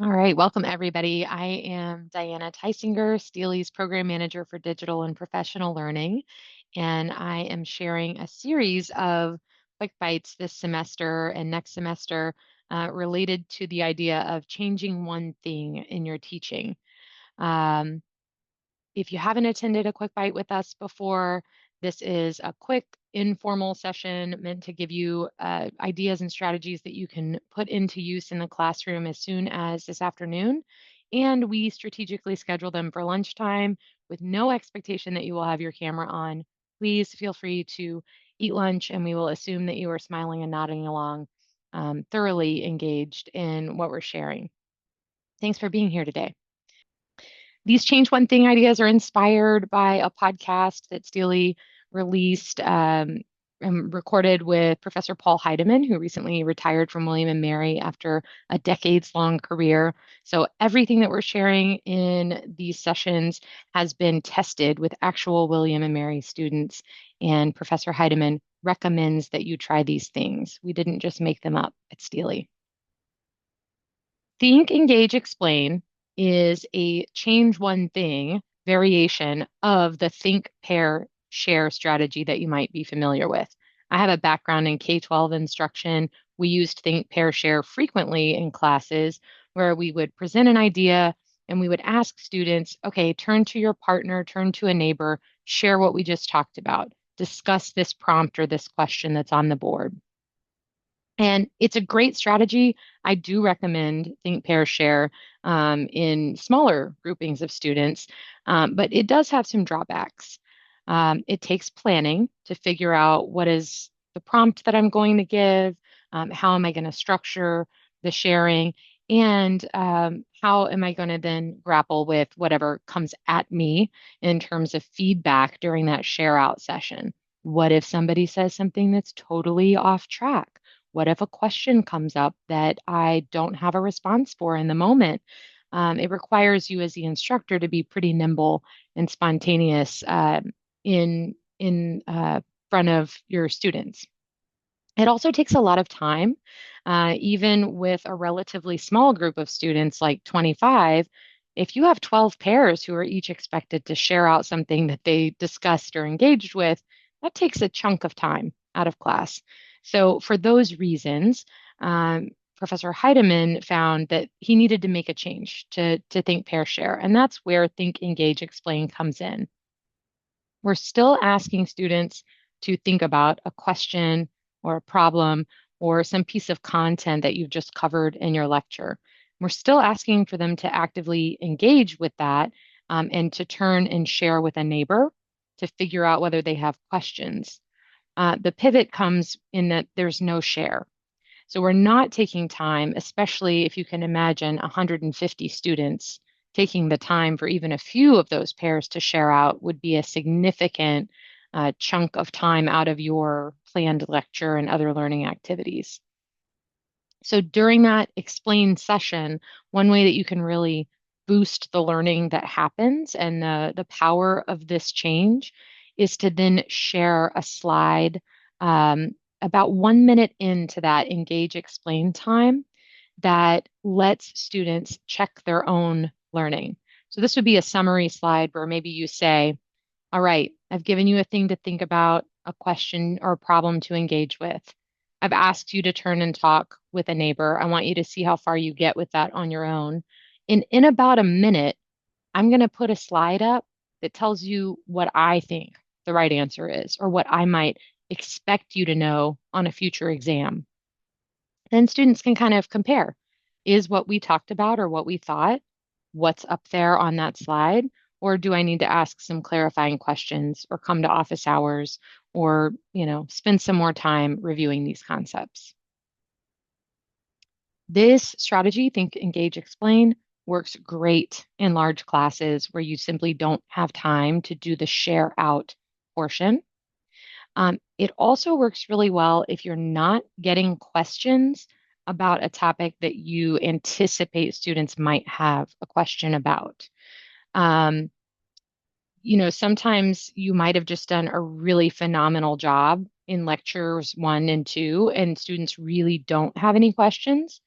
All right, welcome everybody. I am Diana Teisinger, STLI's Program Manager for Digital and Professional Learning, and I am sharing a series of quick bites this semester and next semester related to the idea of changing one thing in your teaching. Um, if you haven't attended a quick bite with us before, this is a quick informal session meant to give you ideas and strategies that you can put into use in the classroom as soon as this afternoon. And we strategically schedule them for lunchtime with no expectation that you will have your camera on. Please feel free to eat lunch, and we will assume that you are smiling and nodding along, thoroughly engaged in what we're sharing. Thanks for being here today. These change one thing ideas are inspired by a podcast that Steely released and recorded with Professor Paul Heideman, who recently retired from William and Mary after a decades-long career. So everything that we're sharing in these sessions has been tested with actual William and Mary students, and Professor Heideman recommends that you try these things. We didn't just make them up at Steely. Think, engage, explain is a change one thing variation of the think, pair, share strategy that you might be familiar with. I have a background in K-12 instruction. We used think, pair, share frequently in classes where we would present an idea and we would ask students, okay, turn to your partner, turn to a neighbor, share what we just talked about, discuss this prompt or this question that's on the board. And it's a great strategy. I do recommend Think, Pair, Share in smaller groupings of students, but it does have some drawbacks. It takes planning to figure out what is the prompt that I'm going to give, how am I going to structure the sharing, and how am I going to then grapple with whatever comes at me in terms of feedback during that share out session. What if somebody says something that's totally off track? What if a question comes up that I don't have a response for in the moment? It requires you as the instructor to be pretty nimble and spontaneous in front of your students. It also takes a lot of time, even with a relatively small group of students, like 25. If you have 12 pairs who are each expected to share out something that they discussed or engaged with, that takes a chunk of time out of class. So, for those reasons, Professor Heideman found that he needed to make a change to think, pair, share. And that's where think, engage, explain comes in. We're still asking students to think about a question or a problem or some piece of content that you've just covered in your lecture. We're still asking for them to actively engage with that and to turn and share with a neighbor to figure out whether they have questions. The pivot comes in that there's no share. So we're not taking time, especially if you can imagine 150 students taking the time for even a few of those pairs to share out would be a significant chunk of time out of your planned lecture and other learning activities. So during that explain session, one way that you can really boost the learning that happens and the power of this change is to then share a slide about 1 minute into that engage explain time that lets students check their own learning. So this would be a summary slide where maybe you say, all right, I've given you a thing to think about, a question or a problem to engage with. I've asked you to turn and talk with a neighbor. I want you to see how far you get with that on your own. And in about a minute, I'm going to put a slide up that tells you what I think the right answer is or what I might expect you to know on a future exam. Then students can kind of compare. Is what we talked about or what we thought, what's up there on that slide? Or do I need to ask some clarifying questions or come to office hours or, spend some more time reviewing these concepts? This strategy, think, engage, explain, works great in large classes where you simply don't have time to do the share out portion. It also works really well if you're not getting questions about a topic that you anticipate students might have a question about. Um, Sometimes you might have just done a really phenomenal job in lectures 1 and 2, and students really don't have any questions.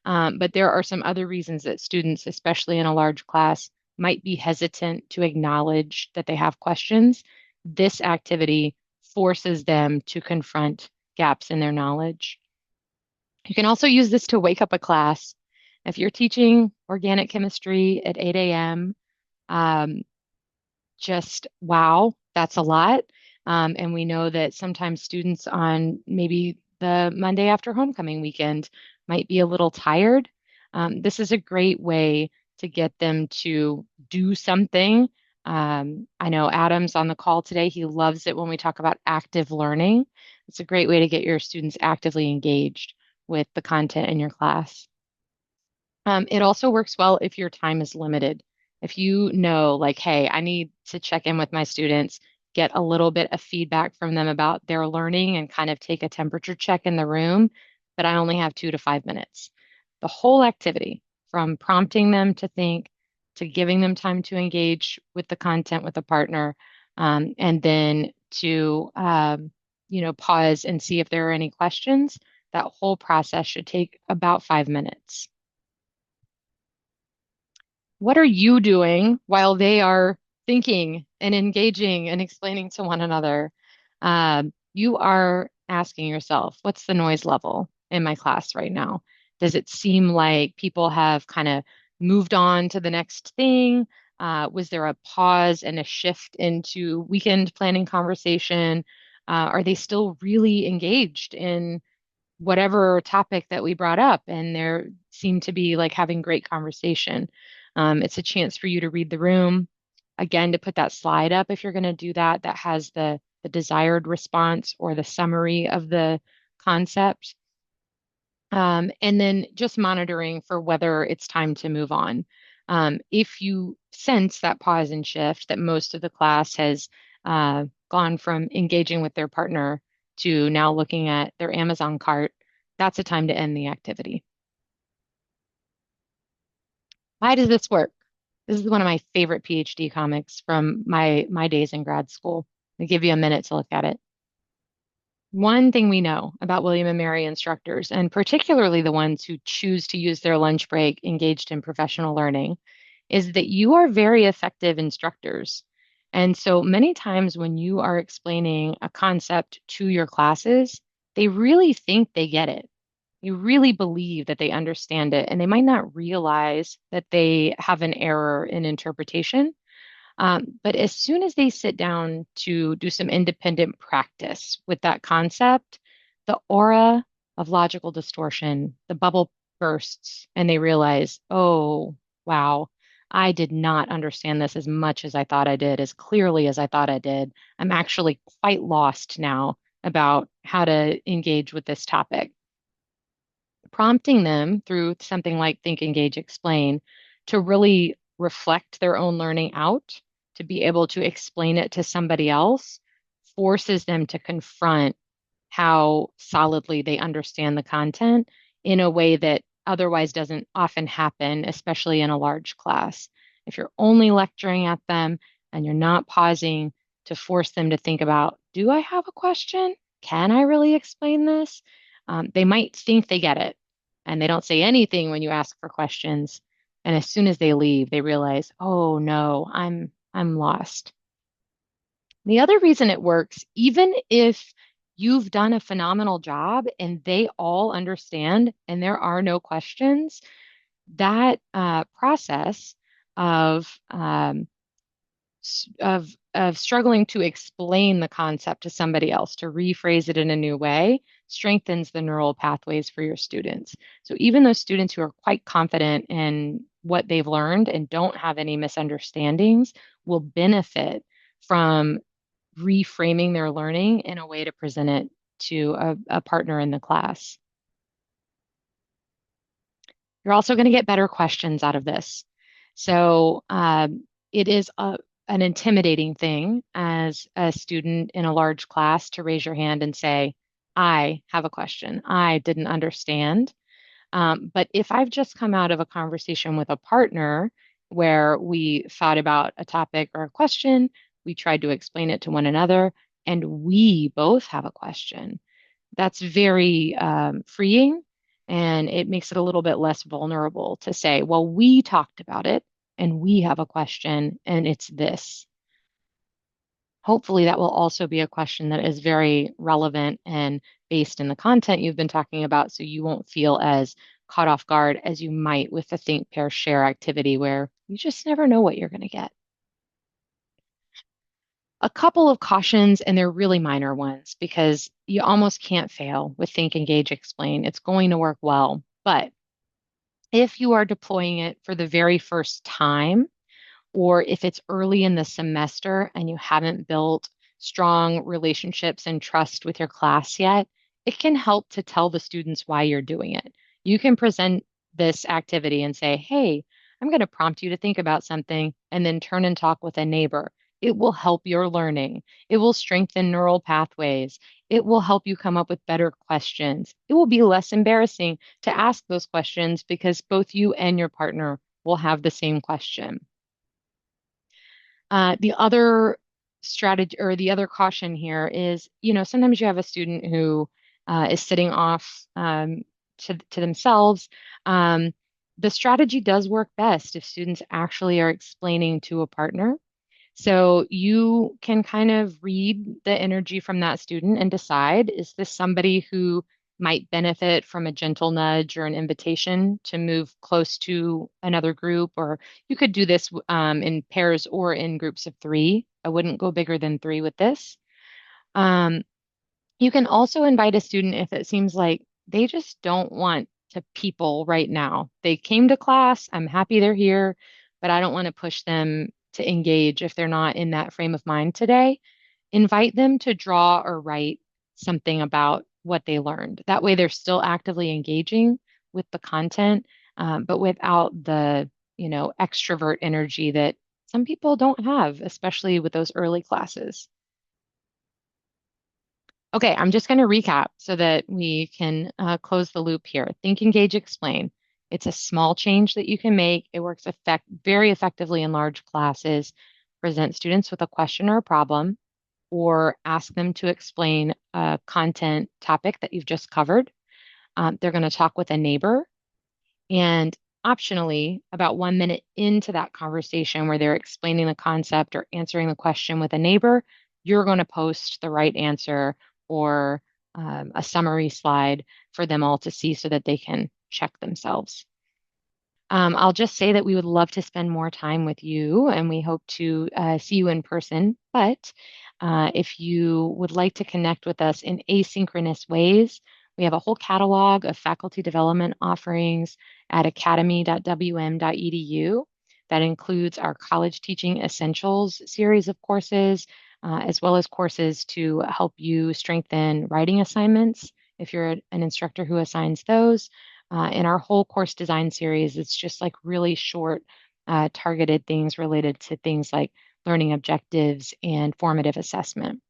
But there are some other reasons that students, especially in a large class, might be hesitant to acknowledge that they have questions. This activity forces them to confront gaps in their knowledge. You can also use this to wake up a class. If you're teaching organic chemistry at 8 a.m., um, just wow, that's a lot. And we know that sometimes students on maybe the Monday after homecoming weekend might be a little tired. This is a great way to get them to do something. I know Adam's on the call today. He loves it when we talk about active learning. It's a great way to get your students actively engaged with the content in your class. It also works well if your time is limited. If you know, like, hey, I need to check in with my students, get a little bit of feedback from them about their learning and kind of take a temperature check in the room, but I only have 2 to 5 minutes. The whole activity, from prompting them to think to giving them time to engage with the content with a partner, and then to, pause and see if there are any questions, that whole process should take about 5 minutes. What are you doing while they are thinking and engaging and explaining to one another? You are asking yourself, what's the noise level in my class right now? Does it seem like people have kind of moved on to the next thing? Was there a pause and a shift into weekend planning conversation? Are they still really engaged in whatever topic that we brought up, and there seemed to be like having great conversation. It's a chance for you to read the room. Again, to put that slide up if you're going to do that, that has the desired response or the summary of the concept. And then just monitoring for whether it's time to move on. If you sense that pause and shift, that most of the class has gone from engaging with their partner to now looking at their Amazon cart, that's a time to end the activity. Why does this work? This is one of my favorite PhD comics from my days in grad school. I'll give you a minute to look at it. One thing we know about William and Mary instructors, and particularly the ones who choose to use their lunch break engaged in professional learning, is that you are very effective instructors. And so many times when you are explaining a concept to your classes, they really think they get it. You really believe that they understand it, and they might not realize that they have an error in interpretation. But as soon as they sit down to do some independent practice with that concept, the aura of logical distortion, the bubble bursts, and they realize, oh, wow, I did not understand this as much as I thought I did, as clearly as I thought I did. I'm actually quite lost now about how to engage with this topic. Prompting them through something like Think, Engage, Explain to really reflect their own learning out, to be able to explain it to somebody else, forces them to confront how solidly they understand the content in a way that otherwise doesn't often happen, especially in a large class. If you're only lecturing at them and you're not pausing to force them to think about, do I have a question? Can I really explain this? They might think they get it, and they don't say anything when you ask for questions. And as soon as they leave, they realize, oh no, I'm lost. The other reason it works, even if you've done a phenomenal job and they all understand and there are no questions, that process of of struggling to explain the concept to somebody else, to rephrase it in a new way, strengthens the neural pathways for your students. So even those students who are quite confident in what they've learned and don't have any misunderstandings will benefit from reframing their learning in a way to present it to a partner in the class. You're also going to get better questions out of this. So it is an intimidating thing as a student in a large class to raise your hand and say, I have a question. I didn't understand. But if I've just come out of a conversation with a partner where we thought about a topic or a question, we tried to explain it to one another, and we both have a question, that's very freeing And it makes it a little bit less vulnerable to say, well, we talked about it and we have a question and it's this. Hopefully, that will also be a question that is very relevant and based in the content you've been talking about, so you won't feel as caught off guard as you might with the think, pair, share activity where you just never know what you're going to get. A couple of cautions, and they're really minor ones because you almost can't fail with think, engage, explain. It's going to work well. But if you are deploying it for the very first time, or if it's early in the semester and you haven't built strong relationships and trust with your class yet, it can help to tell the students why you're doing it. You can present this activity and say, hey, I'm going to prompt you to think about something and then turn and talk with a neighbor. It will help your learning. It will strengthen neural pathways. It will help you come up with better questions. It will be less embarrassing to ask those questions because both you and your partner will have the same question. The other strategy or the other caution here is, sometimes you have a student who is sitting off to themselves. Um, the strategy does work best if students actually are explaining to a partner. So you can kind of read the energy from that student and decide, is this somebody who might benefit from a gentle nudge or an invitation to move close to another group? Or you could do this in pairs or in groups of three. I wouldn't go bigger than three with this. Um, you can also invite a student if it seems like they just don't want to people right now. They came to class, I'm happy they're here, but I don't want to push them to engage if they're not in that frame of mind today. Invite them to draw or write something about what they learned. That way they're still actively engaging with the content, but without the, extrovert energy that some people don't have, especially with those early classes. Okay, I'm just going to recap so that we can close the loop here. Think, engage, explain. It's a small change that you can make. It works very effectively in large classes. Present students with a question or a problem, or ask them to explain a content topic that you've just covered. They're going to talk with a neighbor, and optionally, about 1 minute into that conversation where they're explaining the concept or answering the question with a neighbor, you're going to post the right answer or a summary slide for them all to see so that they can check themselves. I'll just say that we would love to spend more time with you and we hope to see you in person. But if you would like to connect with us in asynchronous ways, we have a whole catalog of faculty development offerings at academy.wm.edu that includes our College Teaching Essentials series of courses, as well as courses to help you strengthen writing assignments if you're an instructor who assigns those. In our whole course design series, it's just like really short, targeted things related to things like learning objectives and formative assessment.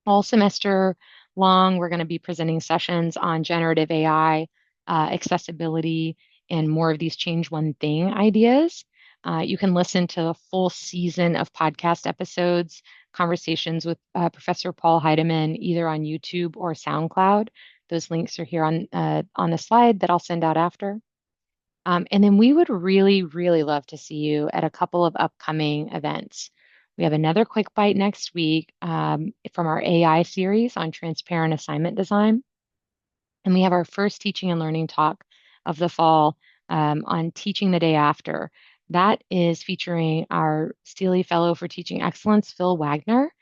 All semester long, we're going to be presenting sessions on generative AI, accessibility, and more of these change one thing ideas. You can listen to a full season of podcast episodes, conversations with Professor Paul Heideman, either on YouTube or SoundCloud. Those links are here on the slide that I'll send out after. And then we would really, really love to see you at a couple of upcoming events. We have another quick bite next week from our AI series on transparent assignment design. And we have our first teaching and learning talk of the fall on teaching the day after. That is featuring our STLI Fellow for Teaching Excellence, Phil Wagner.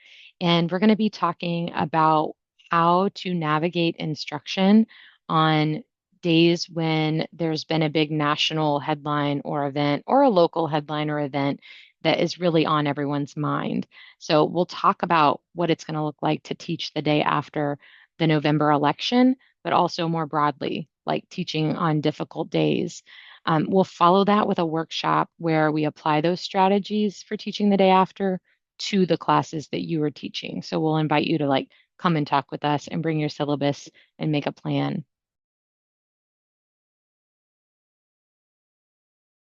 And we're going to be talking about how to navigate instruction on days when there's been a big national headline or event or a local headline or event that is really on everyone's mind. So we'll talk about what it's going to look like to teach the day after the November election, but also more broadly, like teaching on difficult days. We'll follow that with a workshop where we apply those strategies for teaching the day after to the classes that you are teaching. So we'll invite you to come and talk with us and bring your syllabus and make a plan.